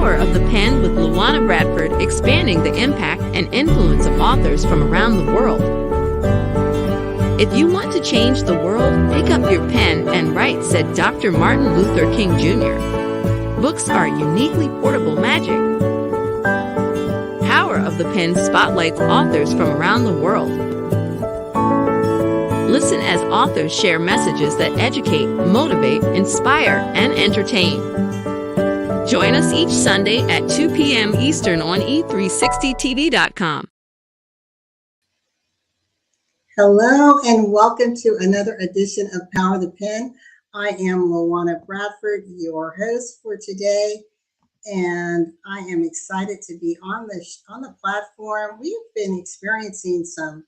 Power of the Pen with LaWanna Bradford, expanding the impact and influence of authors from around the world. If you want to change the world, pick up your pen and write, said Dr. Martin Luther King Jr. Books are uniquely portable magic. Power of the Pen spotlights authors from around the world. Listen as authors share messages that educate, motivate, inspire, and entertain. Join us each Sunday at 2 p.m. Eastern on e360tv.com. Hello and welcome to another edition of Power of the Pen. I am LaWanna Bradford, your host for today, and I am excited to be on the platform. We've been experiencing some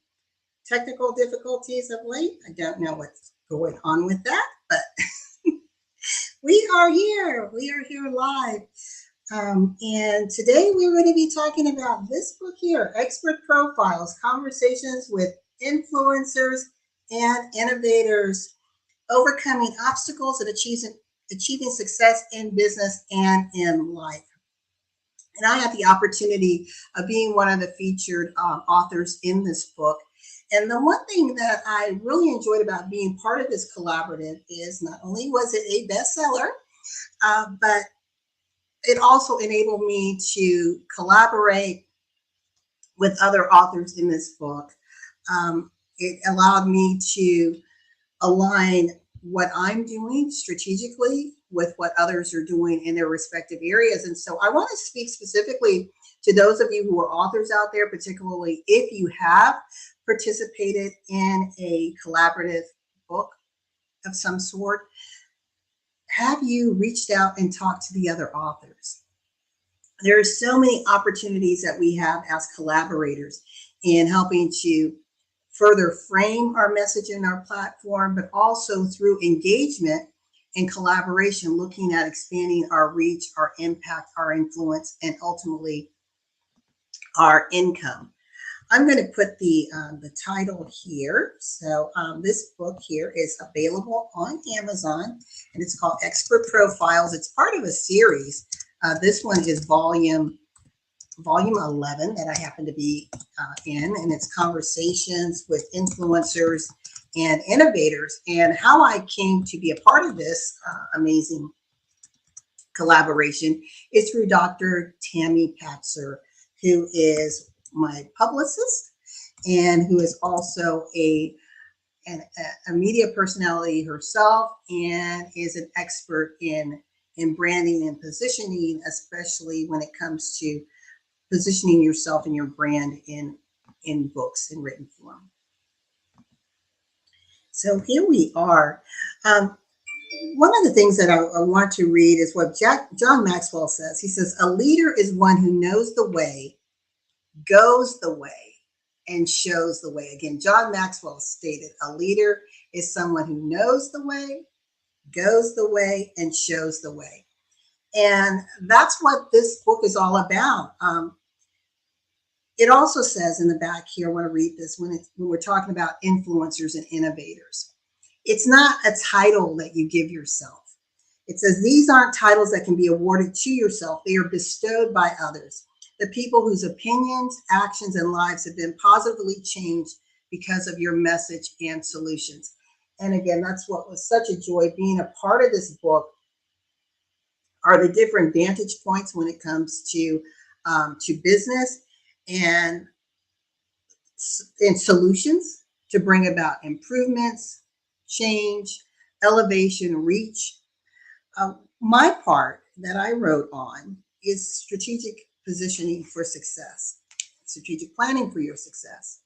technical difficulties of late. I don't know what's going on with that, but we are here. We are here live. And today we're going to be talking about this book here, Expert Profiles, Conversations with Influencers and Innovators, Overcoming Obstacles and Achieving Success in Business and in Life. And I had the opportunity of being one of the featured authors in this book. And the one thing that I really enjoyed about being part of this collaborative is not only was it a bestseller, but it also enabled me to collaborate with other authors in this book. It allowed me to align what I'm doing strategically with what others are doing in their respective areas. And so I want to speak specifically to those of you who are authors out there, particularly if you have participated in a collaborative book of some sort. Have you reached out and talked to the other authors? There are so many opportunities that we have as collaborators in helping to further frame our message in our platform, but also through engagement and collaboration, looking at expanding our reach, our impact, our influence, and ultimately our income. I'm going to put the title here. So this book here is available on Amazon, and it's called Expert Profiles. It's part of a series. This one is volume 11 that I happen to be in, and it's Conversations with Influencers and Innovators. And how I came to be a part of this amazing collaboration is through Dr. Tammy Patzer, who is my publicist and who is also a media personality herself and is an expert in branding and positioning, especially when it comes to positioning yourself and your brand in books in written form. So here we are. One of the things that I want to read is what John Maxwell says. He says, "A leader is one who knows the way, goes the way, and shows the way." Again, John Maxwell stated, a leader is someone who knows the way, goes the way, and shows the way. And that's what this book is all about. It also says in the back here, I want to read this, when we're talking about influencers and innovators. It's not a title that you give yourself. It says, these aren't titles that can be awarded to yourself. They are bestowed by others. The people whose opinions, actions, and lives have been positively changed because of your message and solutions. And again, that's what was such a joy being a part of this book, are the different vantage points when it comes to business and solutions to bring about improvements, change, elevation, reach. My part that I wrote on is strategic positioning for success, strategic planning for your success.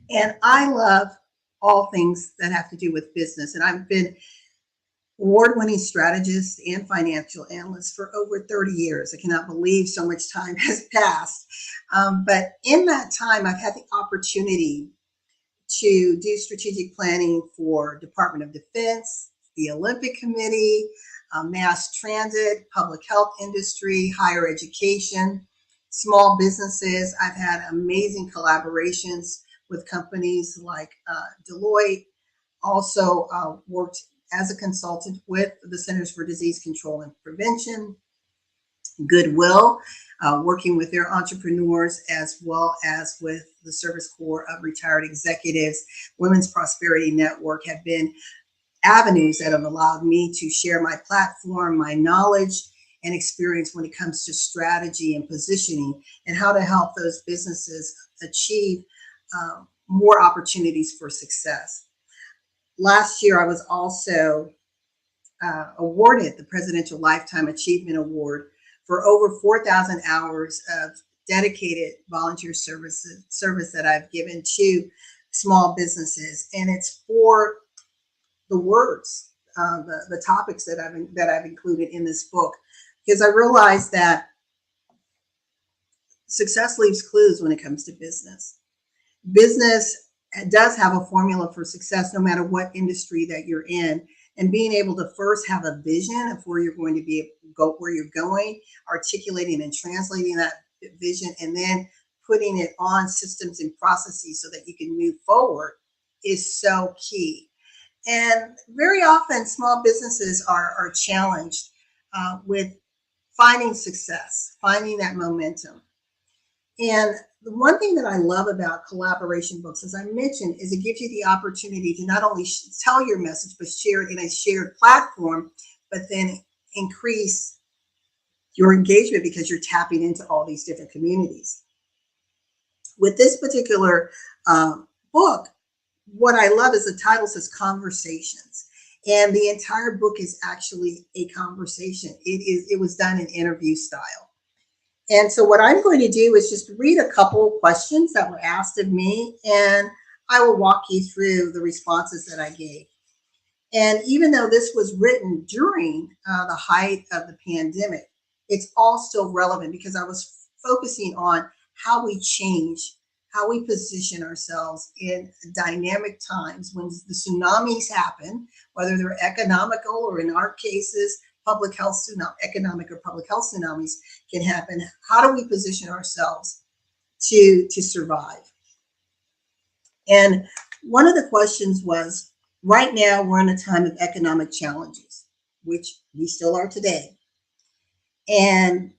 And I love all things that have to do with business. And I've been award-winning strategist and financial analyst for over 30 years. I cannot believe so much time has passed. But in that time, I've had the opportunity to do strategic planning for Department of Defense, the Olympic Committee, mass transit, public health industry, higher education, small businesses. I've had amazing collaborations with companies like Deloitte. Also worked as a consultant with the Centers for Disease Control and Prevention. goodwill, working with their entrepreneurs as well as with the Service Corps of Retired Executives. Women's Prosperity Network have been avenues that have allowed me to share my platform, my knowledge and experience when it comes to strategy and positioning and how to help those businesses achieve more opportunities for success. Last year, I was also awarded the Presidential Lifetime Achievement Award for over 4,000 hours of dedicated volunteer service that I've given to small businesses. And it's for the words, the topics that I've included in this book, because I realized that success leaves clues when it comes to business. Business does have a formula for success no matter what industry that you're in. And being able to first have a vision of where you're going to where you're going, articulating and translating that vision, and then putting it on systems and processes so that you can move forward is so key. And very often, small businesses are challenged with finding success, finding that momentum. And the one thing that I love about collaboration books, as I mentioned, is it gives you the opportunity to not only tell your message, but share it in a shared platform, but then increase your engagement because you're tapping into all these different communities. With this particular book, what I love is the title says Conversations. And the entire book is actually a conversation. It was done in interview style. And so what I'm going to do is just read a couple of questions that were asked of me, and I will walk you through the responses that I gave. And even though this was written during the height of the pandemic, it's all still relevant because I was focusing on how we change, how we position ourselves in dynamic times when the tsunamis happen, whether they're economical or in our cases, public health economic or public health tsunamis can happen. How do we position ourselves to survive? And one of the questions was, right now we're in a time of economic challenges, which we still are today. And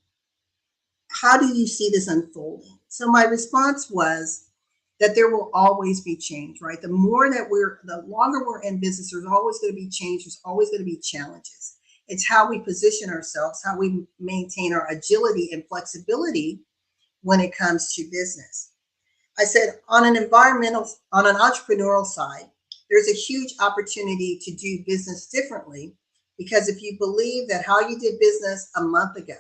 how do you see this unfolding? So my response was that there will always be change, right? The longer we're in business, there's always going to be change. There's always going to be challenges. It's how we position ourselves, how we maintain our agility and flexibility when it comes to business. I said on an entrepreneurial side, there's a huge opportunity to do business differently, because if you believe that how you did business a month ago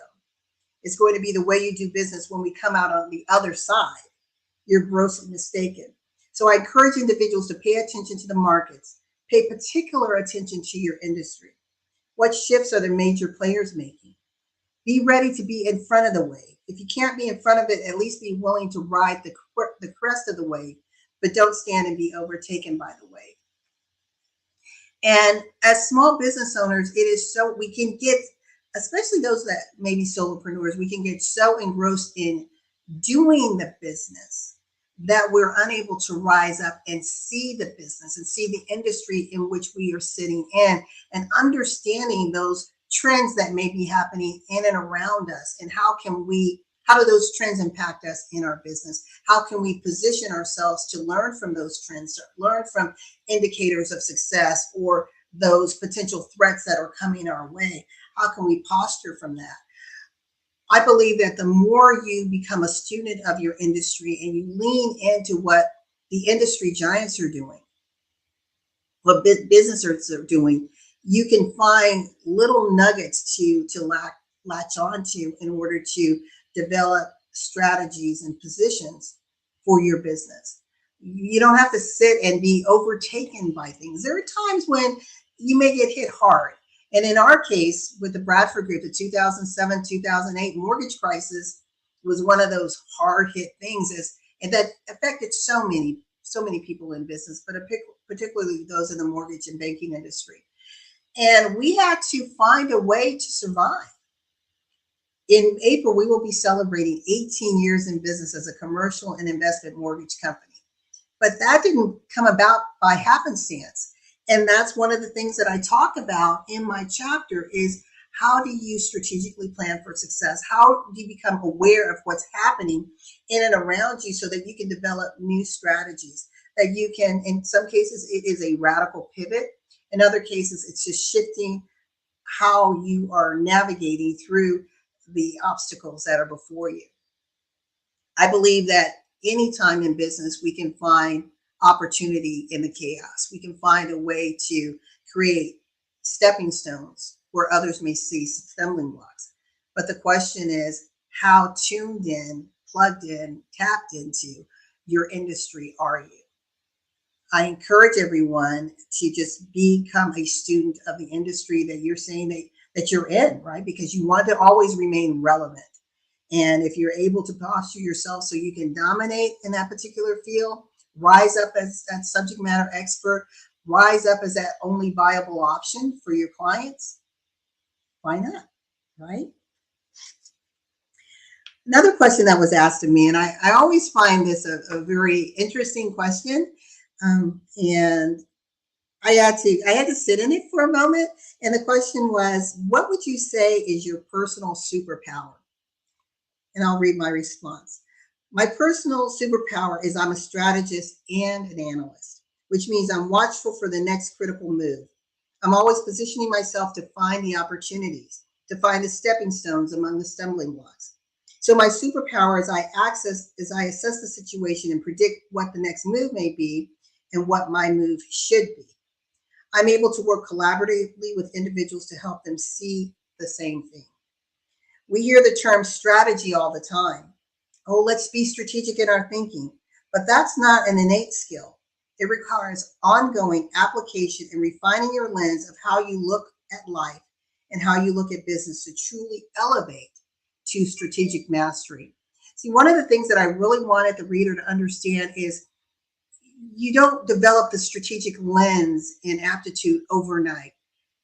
is going to be the way you do business when we come out on the other side, you're grossly mistaken. So I encourage individuals to pay attention to the markets, pay particular attention to your industry. What shifts are the major players making? Be ready to be in front of the wave. If you can't be in front of it, at least be willing to ride the crest of the wave, but don't stand and be overtaken by the wave. And as small business owners, we can get, especially those that may be solopreneurs, we can get so engrossed in doing the business that we're unable to rise up and see the business and see the industry in which we are sitting in, and understanding those trends that may be happening in and around us, and how do those trends impact us in our business? How can we position ourselves to learn from those trends, to learn from indicators of success or those potential threats that are coming our way? How can we posture from that? I believe that the more you become a student of your industry and you lean into what the industry giants are doing, what businesses are doing, you can find little nuggets to latch onto in order to develop strategies and positions for your business. You don't have to sit and be overtaken by things. There are times when you may get hit hard. And in our case, with the Bradford Group, the 2007-2008 mortgage crisis was one of those hard hit things, and that affected so many people in business, but particularly those in the mortgage and banking industry. And we had to find a way to survive. In April, we will be celebrating 18 years in business as a commercial and investment mortgage company. But that didn't come about by happenstance. And that's one of the things that I talk about in my chapter is How do you strategically plan for success? How do you become aware of what's happening in and around you so that you can develop new strategies that you can, in some cases, it is a radical pivot. In other cases, it's just shifting how you are navigating through the obstacles that are before you. I believe that anytime in business, we can find opportunity in the chaos. We can find a way to create stepping stones where others may see stumbling blocks. But the question is, how tuned in, plugged in, tapped into your industry are you? I encourage everyone to just become a student of the industry that you're saying that you're in, right? Because you want to always remain relevant. And if you're able to posture yourself so you can dominate in that particular field, rise up as that subject matter expert, rise up as that only viable option for your clients, why not, right? Another question that was asked of me, and I always find this a very interesting question, and I had to sit in it for a moment. And the question was, what would you say is your personal superpower? And I'll read my response. My personal superpower is I'm a strategist and an analyst, which means I'm watchful for the next critical move. I'm always positioning myself to find the opportunities, to find the stepping stones among the stumbling blocks. So my superpower is I assess the situation and predict what the next move may be and what my move should be. I'm able to work collaboratively with individuals to help them see the same thing. We hear the term strategy all the time. Oh, let's be strategic in our thinking. But that's not an innate skill. It requires ongoing application and refining your lens of how you look at life and how you look at business to truly elevate to strategic mastery. See, one of the things that I really wanted the reader to understand is you don't develop the strategic lens and aptitude overnight.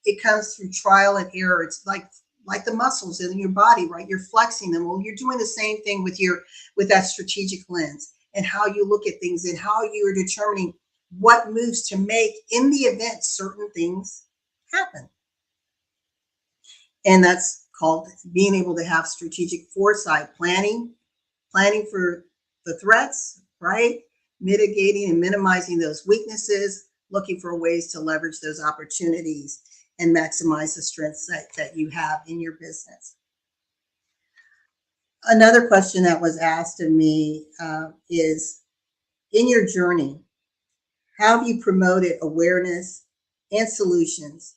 It comes through trial and error. It's like the muscles in your body, right? You're flexing them. Well, you're doing the same thing with that strategic lens and how you look at things and how you are determining what moves to make in the event certain things happen. And that's called being able to have strategic foresight, planning for the threats, right? Mitigating and minimizing those weaknesses, looking for ways to leverage those opportunities and maximize the strengths that you have in your business. Another question that was asked of me is, in your journey, how have you promoted awareness and solutions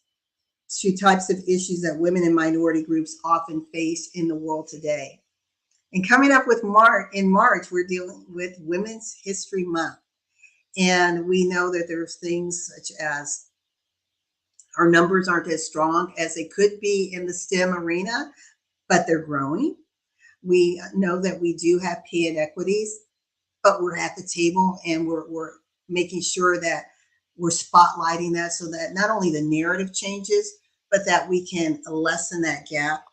to types of issues that women and minority groups often face in the world today? And coming up with in March, we're dealing with Women's History Month. And we know that there's things such as our numbers aren't as strong as they could be in the STEM arena, but they're growing. We know that we do have pay inequities, but we're at the table and we're making sure that we're spotlighting that so that not only the narrative changes, but that we can lessen that gap.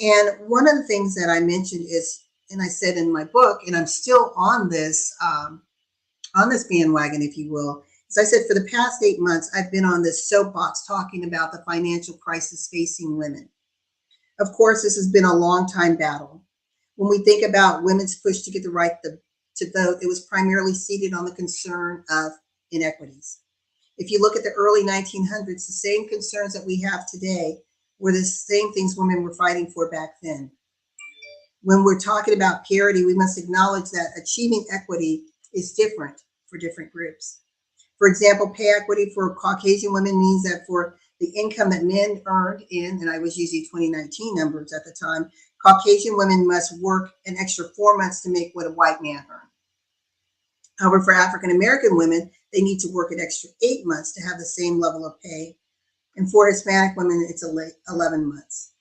And one of the things that I mentioned is, and I said in my book, and I'm still on this bandwagon, if you will, as I said, for the past 8 months, I've been on this soapbox talking about the financial crisis facing women. Of course, this has been a long time battle. When we think about women's push to get the right to vote, it was primarily seated on the concern of inequities. If you look at the early 1900s, the same concerns that we have today were the same things women were fighting for back then. When we're talking about parity, we must acknowledge that achieving equity is different for different groups. For example, pay equity for Caucasian women means that for the income that men earned in, and I was using 2019 numbers at the time, Caucasian women must work an extra 4 months to make what a white man earned. However, for African American women, they need to work an extra 8 months to have the same level of pay. And for Hispanic women, it's 11 months.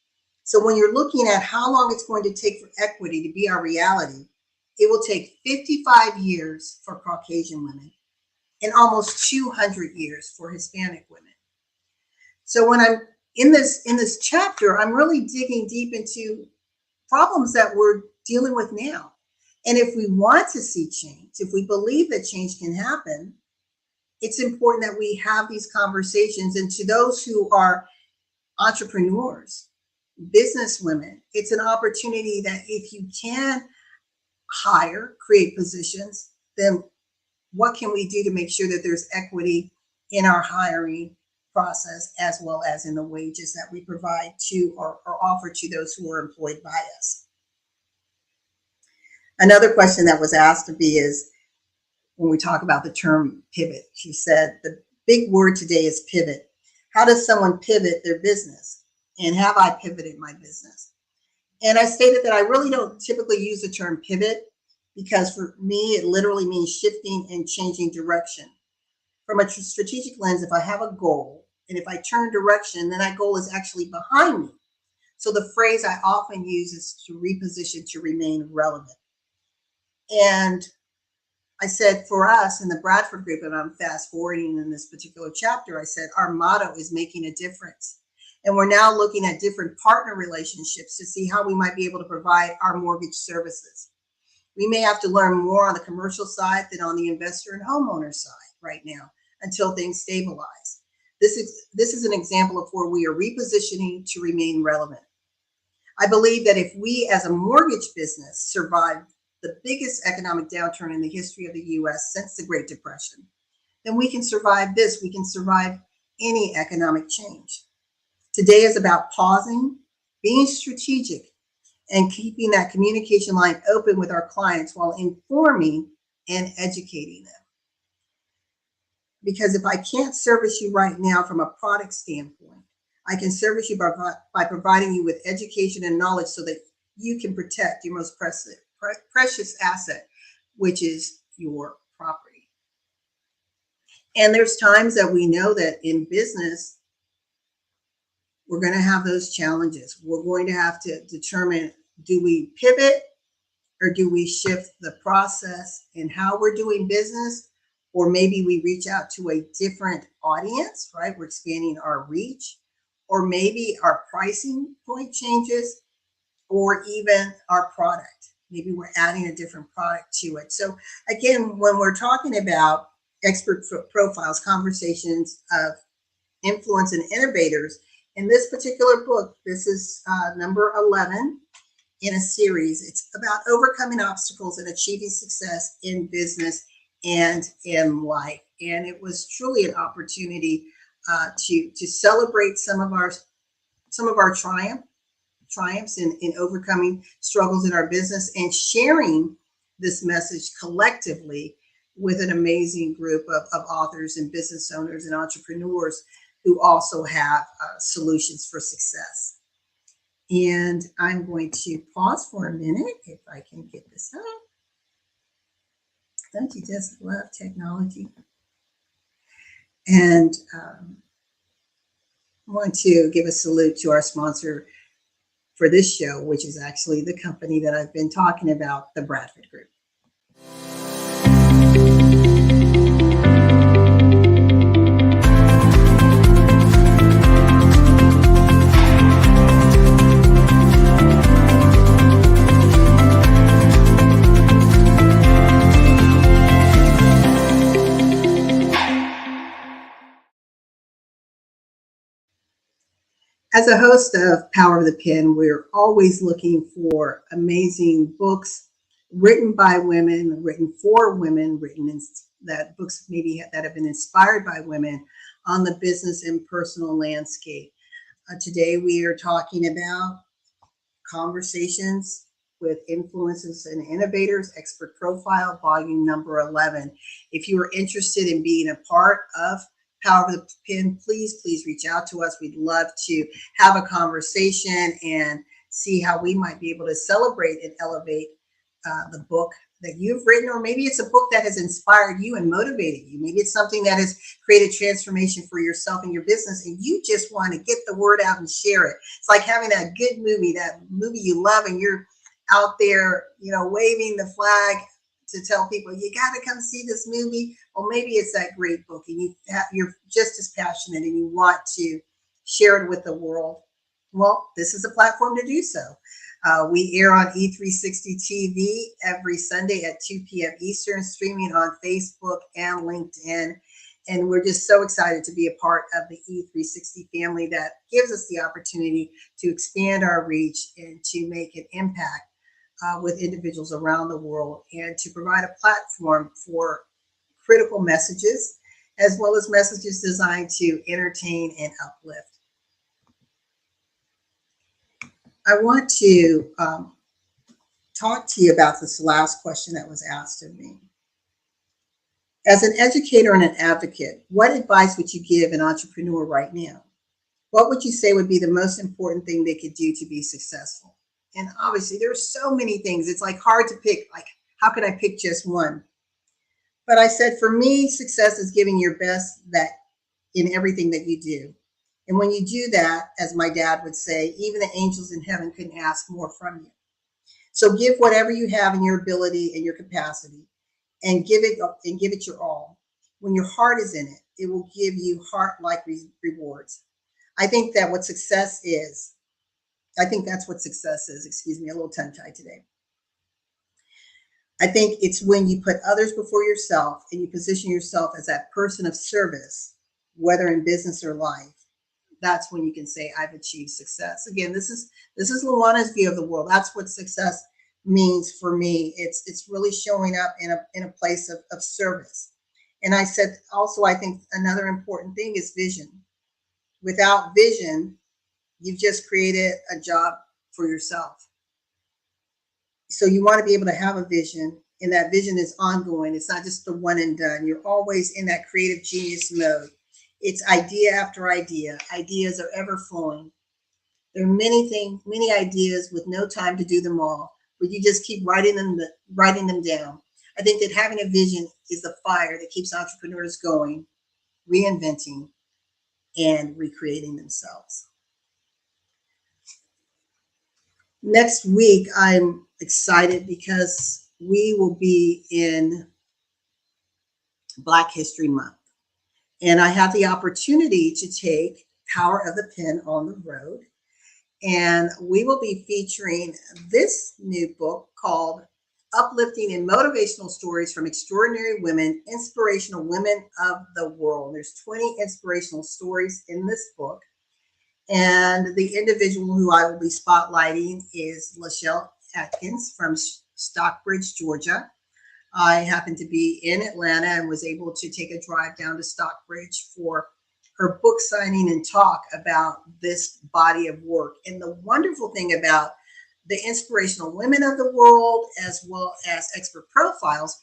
So when you're looking at how long it's going to take for equity to be our reality, it will take 55 years for Caucasian women and almost 200 years for Hispanic women. So when I'm in this chapter, I'm really digging deep into problems that we're dealing with now. And if we want to see change, if we believe that change can happen, it's important that we have these conversations. And to those who are entrepreneurs, business women. It's an opportunity that if you can hire, create positions, then what can we do to make sure that there's equity in our hiring process as well as in the wages that we provide to or offer to those who are employed by us? Another question that was asked of me is when we talk about the term pivot. She said, the big word today is pivot. How does someone pivot their business? And have I pivoted my business? And I stated that I really don't typically use the term pivot because for me, it literally means shifting and changing direction. From a strategic lens, if I have a goal and if I turn direction, then that goal is actually behind me. So the phrase I often use is to reposition to remain relevant. And I said for us in the Bradford group, and I'm fast forwarding in this particular chapter, I said our motto is making a difference. And we're now looking at different partner relationships to see how we might be able to provide our mortgage services. We may have to learn more on the commercial side than on the investor and homeowner side right now until things stabilize. This is an example of where we are repositioning to remain relevant. I believe that if we as a mortgage business survive the biggest economic downturn in the history of the US since the Great Depression, then we can survive this. We can survive any economic change. Today is about pausing, being strategic, and keeping that communication line open with our clients while informing and educating them. Because if I can't service you right now from a product standpoint, I can service you by providing you with education and knowledge so that you can protect your most precious asset, which is your property. And there's times that we know that in business, we're going to have those challenges. We're going to have to determine, do we pivot or do we shift the process in how we're doing business? Or maybe we reach out to a different audience, right? We're expanding our reach, or maybe our pricing point changes, or even our product. Maybe we're adding a different product to it. So again, when we're talking about expert profiles, conversations of influence and innovators, in this particular book, this is number 11 in a series. It's about overcoming obstacles and achieving success in business and in life. And it was truly an opportunity to celebrate some of our triumphs in overcoming struggles in our business and sharing this message collectively with an amazing group of authors and business owners and entrepreneurs who also have solutions for success. And I'm going to pause for a minute if I can get this up. Don't you just love technology? And I want to give a salute to our sponsor for this show, which is actually the company that I've been talking about, the Bradford Group. As a host of Power of the Pen, we're always looking for amazing books written by women, written for women, books maybe that have been inspired by women on the business and personal landscape. Today we are talking about Conversations with Influencers and Innovators, Expert Profile, volume number 11. If you are interested in being a part of Power of the Pen, please reach out to us. We'd love to have a conversation and see how we might be able to celebrate and elevate the book that you've written, or maybe it's a book that has inspired you and motivated you. Maybe it's something that has created transformation for yourself and your business, and you just want to get the word out and share it. It's like having that good movie, that movie you love, and you're out there, waving the flag to tell people, you got to come see this movie. Well, maybe it's that great book and you're just as passionate and you want to share it with the world. Well, this is a platform to do so. We air on E360 TV every Sunday at 2 p.m. Eastern, streaming on Facebook and LinkedIn. And we're just so excited to be a part of the E360 family that gives us the opportunity to expand our reach and to make an impact with individuals around the world, and to provide a platform for critical messages, as well as messages designed to entertain and uplift. I want to talk to you about this last question that was asked of me. As an educator and an advocate, what advice would you give an entrepreneur right now? What would you say would be the most important thing they could do to be successful? And obviously, there's so many things. It's like hard to pick. Like, how could I pick just one? But I said, for me, success is giving your best that in everything that you do. And when you do that, as my dad would say, even the angels in heaven couldn't ask more from you. So give whatever you have in your ability and your capacity, and give it your all. When your heart is in it, it will give you heart-like rewards. I think that what success is, I think that's what success is. Excuse me, a little tongue-tied today. I think it's when you put others before yourself and you position yourself as that person of service, whether in business or life. That's when you can say, I've achieved success. Again, this is LaWanna's view of the world. That's what success means for me. It's really showing up in a place of service. And I said also, I think another important thing is vision. Without vision, you've just created a job for yourself. So you want to be able to have a vision, and that vision is ongoing. It's not just the one and done. You're always in that creative genius mode. It's idea after idea. Ideas are ever flowing. There are many ideas with no time to do them all, but you just keep writing them down. I think that having a vision is the fire that keeps entrepreneurs going, reinventing, and recreating themselves. Next week, I'm excited because we will be in Black History Month. And I have the opportunity to take Power of the Pen on the road. And we will be featuring this new book called Uplifting and Motivational Stories from Extraordinary Women, Inspirational Women of the World. There's 20 inspirational stories in this book. And the individual who I will be spotlighting is Lachelle Atkins from Stockbridge, Georgia. I happened to be in Atlanta and was able to take a drive down to Stockbridge for her book signing and talk about this body of work. And the wonderful thing about the inspirational women of the world, as well as expert profiles,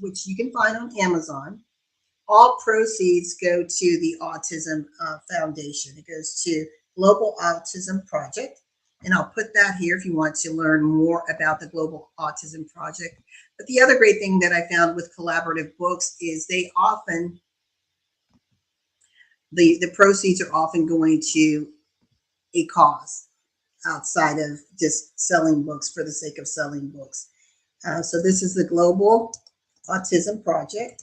which you can find on Amazon, all proceeds go to the Autism Foundation. It goes to Global Autism Project. And I'll put that here if you want to learn more about the Global Autism Project. But the other great thing that I found with collaborative books is they often, the proceeds are often going to a cause outside of just selling books for the sake of selling books. So this is the Global Autism Project.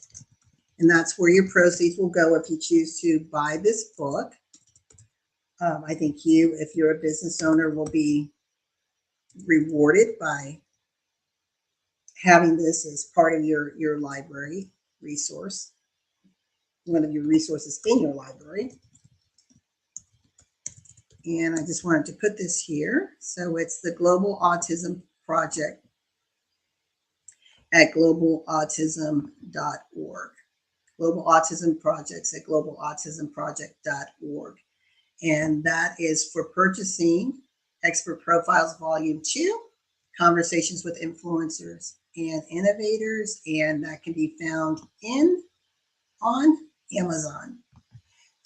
And that's where your proceeds will go if you choose to buy this book. I think you, if you're a business owner, will be rewarded by having this as part of your library resource, one of your resources in your library. And I just wanted to put this here. So it's the Global Autism Project at globalautism.org. Global Autism Projects at globalautismproject.org. And that is for purchasing Expert Profiles Volume 2, Conversations with Influencers and Innovators. And that can be found on Amazon.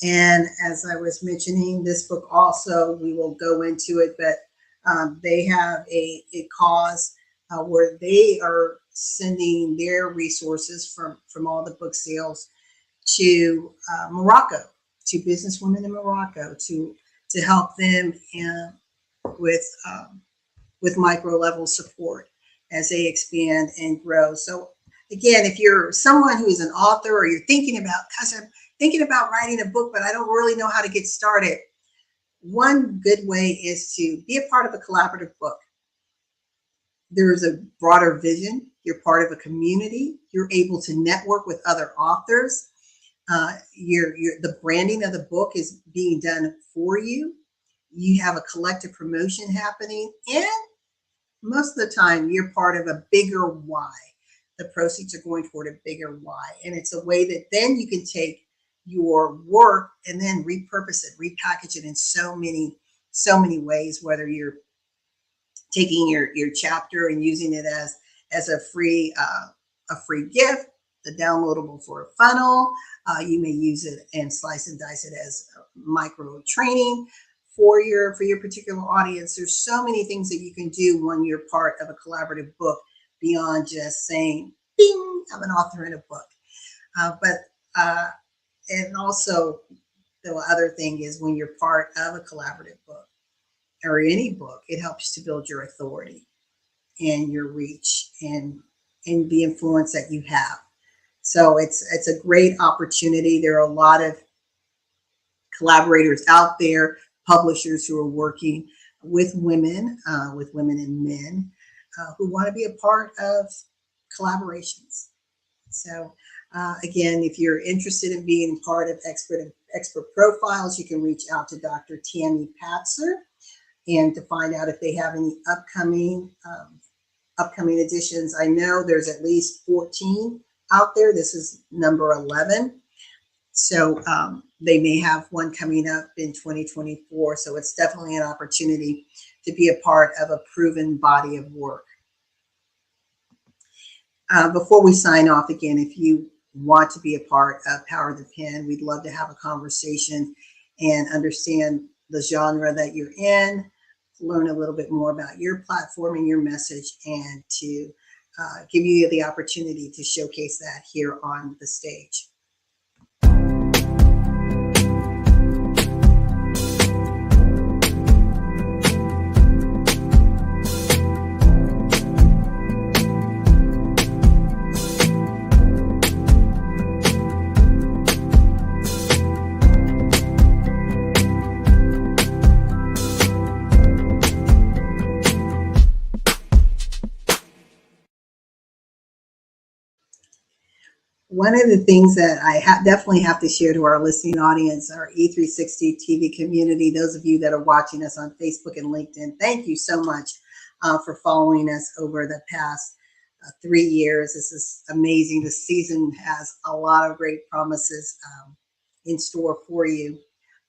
And as I was mentioning, this book also, we will go into it, but they have a cause where they are sending their resources from all the book sales to Morocco, to businesswomen in Morocco, to help them with micro level support as they expand and grow. So again, if you're someone who is an author, or you're thinking about, gosh, I'm thinking about writing a book, but I don't really know how to get started, one good way is to be a part of a collaborative book. there's a broader vision. You're part of a community. You're able to network with other authors. The branding of the book is being done for you. You have a collective promotion happening, and most of the time you're part of a bigger why. The proceeds are going toward a bigger why, and it's a way that then you can take your work and then repurpose it, repackage it in so many ways, whether you're taking your chapter and using it as a free gift, the downloadable for a funnel. You may use it and slice and dice it as micro training for your particular audience. There's so many things that you can do when you're part of a collaborative book beyond just saying, "Bing, I'm an author in a book." And also the other thing is when you're part of a collaborative book or any book, it helps to build your authority and your reach and the influence that you have. So it's a great opportunity. There are a lot of collaborators out there, publishers who are working with women and men who want to be a part of collaborations. So again, if you're interested in being part of expert profiles, you can reach out to Dr. Tammy Patzer and to find out if they have any upcoming editions. I know there's at least 14 out there. This is number 11. So they may have one coming up in 2024. So it's definitely an opportunity to be a part of a proven body of work. Before we sign off, again, if you want to be a part of Power of the Pen, we'd love to have a conversation and understand the genre that you're in, learn a little bit more about your platform and your message, and to give you the opportunity to showcase that here on the stage. One of the things that I definitely have to share to our listening audience, our E360 TV community, those of you that are watching us on Facebook and LinkedIn, thank you so much for following us over the past 3 years. This is amazing. The season has a lot of great promises in store for you.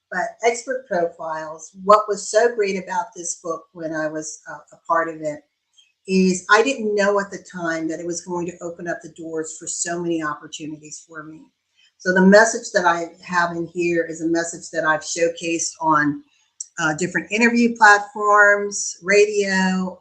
But Expert Profiles, what was so great about this book when I was a part of it is I didn't know at the time that it was going to open up the doors for so many opportunities for me. So the message that I have in here is a message that I've showcased on different interview platforms, radio,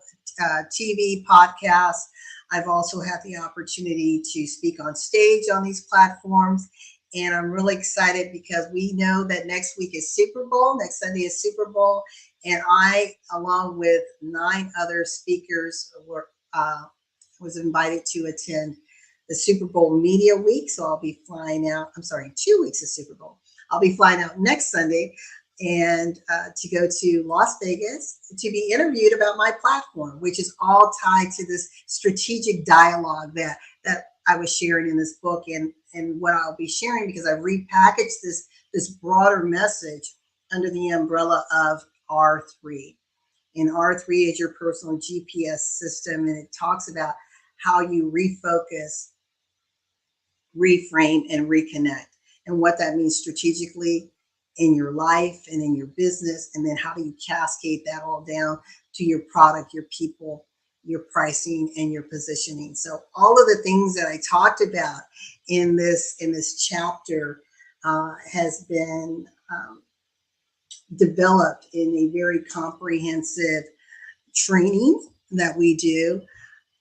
TV, podcasts. I've also had the opportunity to speak on stage on these platforms. And I'm really excited because we know that next week is Super Bowl. Next Sunday is Super Bowl. And I, along with 9 other speakers, was invited to attend the Super Bowl Media Week. So I'll be flying out, 2 weeks of Super Bowl. I'll be flying out next Sunday and to go to Las Vegas to be interviewed about my platform, which is all tied to this strategic dialogue that I was sharing in this book and what I'll be sharing, because I've repackaged this broader message under the umbrella of R3. And R3 is your personal GPS system, and it talks about how you refocus, reframe, and reconnect, and what that means strategically in your life and in your business, and then how do you cascade that all down to your product, your people, your pricing, and your positioning. So all of the things that I talked about in this chapter has been developed in a very comprehensive training that we do,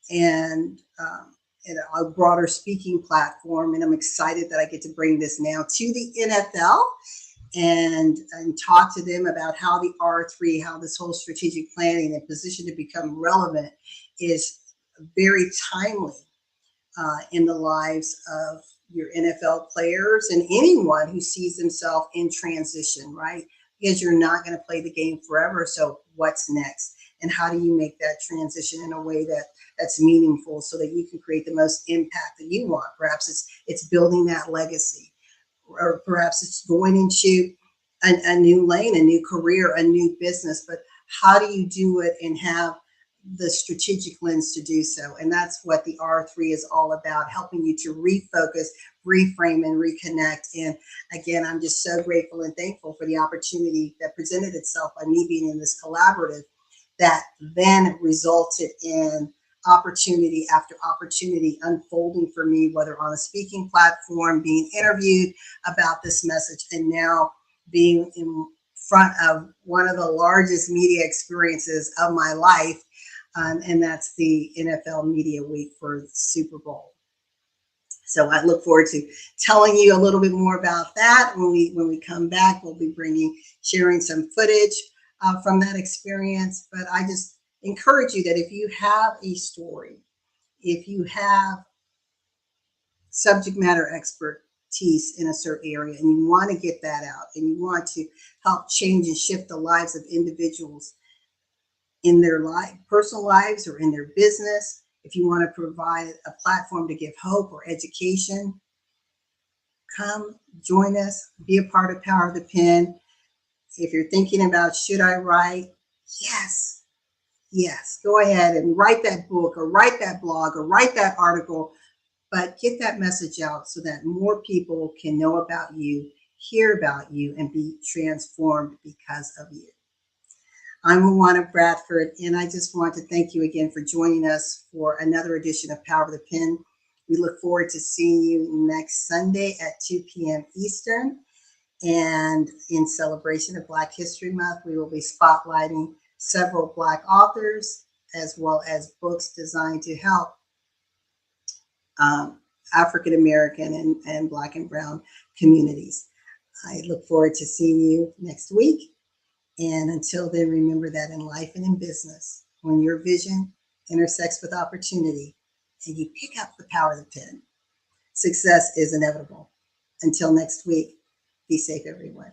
and a broader speaking platform. And I'm excited that I get to bring this now to the NFL and talk to them about how the R3, how this whole strategic planning and position to become relevant is very timely in the lives of your NFL players and anyone who sees themselves in transition, right? Because you're not going to play the game forever. So what's next? and how do you make that transition in a way that's meaningful so that you can create the most impact that you want. Perhaps it's building that legacy, or perhaps it's going into a new lane, a new career, a new business. But how do you do it and have the strategic lens to do so? And that's what the R3 is all about, helping you to refocus, reframe, and reconnect. And again, I'm just so grateful and thankful for the opportunity that presented itself by me being in this collaborative that then resulted in opportunity after opportunity unfolding for me, whether on a speaking platform, being interviewed about this message, and now being in front of one of the largest media experiences of my life, and that's the NFL Media Week for the Super Bowl. So I look forward to telling you a little bit more about that when we come back. We'll be sharing some footage from that experience. But I just encourage you that if you have a story, if you have subject matter expertise in a certain area and you want to get that out and you want to help change and shift the lives of individuals in their personal lives or in their business, if you want to provide a platform to give hope or education, come join us, be a part of Power of the Pen. If you're thinking about, should I write? Yes, go ahead and write that book or write that blog or write that article, but get that message out so that more people can know about you, hear about you, and be transformed because of you. I'm LaWanna Bradford, and I just want to thank you again for joining us for another edition of Power of the Pen. We look forward to seeing you next Sunday at 2 p.m. Eastern. And in celebration of Black History Month, we will be spotlighting several Black authors as well as books designed to help African American and Black and Brown communities. I look forward to seeing you next week. And until then, remember that in life and in business, when your vision intersects with opportunity and you pick up the power of the pen, success is inevitable. Until next week, be safe, everyone.